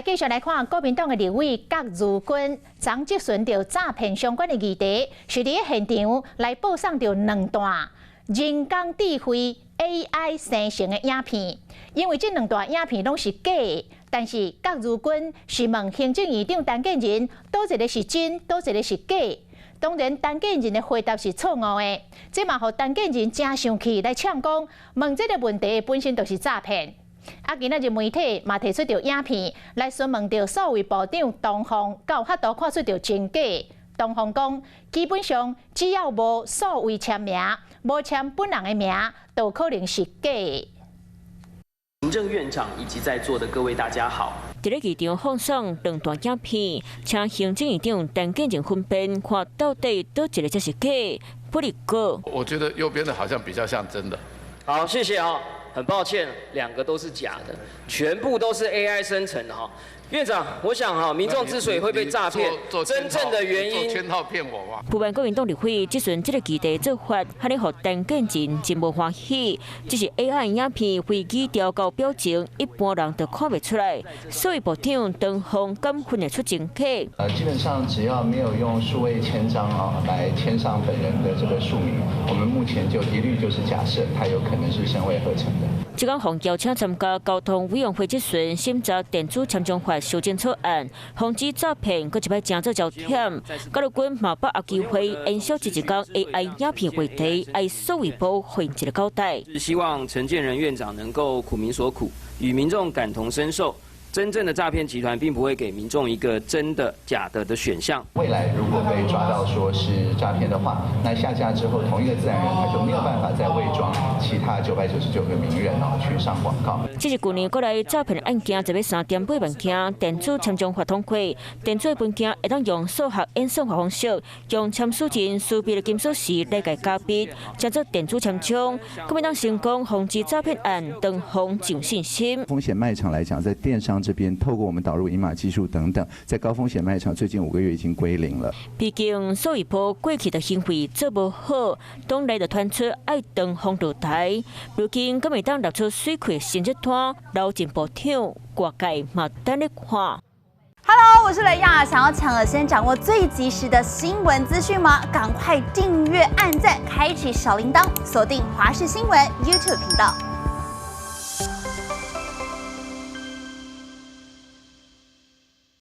继续来看国民党的立委郭如君，昨接顺着诈骗相关的议题，是伫现场来播送着2段人工智慧 AI 生成的影片。因为这2段影片拢是假的，但是郭如君是问行政院长陈建仁，倒一个是真，倒一个是假。当然，陈建仁的回答是错误的，这嘛，互陈建仁真生气来呛讲，问这个问题本身就是诈骗。今仔日媒体嘛提出着影片来询问着数位部长东宏，有法度看出着真假。东宏讲，基本上只要无数位签名，无签本人的名，都可能是假的。行政院长以及在座的各位大家好。伫咧议场放送2段影片，请行政院长陈建仁分辨，看到底倒一个才是假，不离过。我觉得右边的好像比较像真的。好，谢谢哈。很抱歉，2个都是假的，全部都是 AI 生成的哈。院长，我想哈，民众之所以会被诈骗，真正的原因做圈套骗我吗？部分国民党立委即阵这个议题做法，喊你互陈建仁真无欢喜。只是 AI 影片飞机调高表情，一般人都看不出来。所以部长东宏敢分得出真假？基本上只要没有用数位签章来签上本人的这个署名，我们目前就一律就是假设它有可能是声位合成的。即讲互邀请参加交通委员会即阵审查电子签章法修正草案，防止诈骗，搁一摆正做焦点。高如君嘛把握机会，延续一讲 AI 影片话题，爱数位部回一个交代。希望陈建仁院长能够苦民所苦，与民众感同身受。真正的诈骗集团并不会给民众一个真的假的选项。未来如果被抓到说是诈骗的话，那下架之后，同一个自然人他就没有办法再伪装其他999个名人去上广告。这是去年过来诈骗案件1.3.8万件，电子签章法通过，电子文件会当用数学演算法方式，用签署人识别的金属时来解加密，叫做电子签章。国民党成功防治诈骗案，东宏有信心。风险卖场来讲，在电商这边透过我们导入银码技术等等，在高风险卖场最近5个月已经归零了。毕竟数位部过去的行为做不好，党内就传出爱东宏落台。如今国民党拿出水亏新集团，劳进部长各界嘛等咧看。Hello， 我是雷亚，想要抢了先掌握最及时的新闻资讯吗？赶快订阅、按赞、开启小铃铛，锁定华视新闻 YouTube 频道。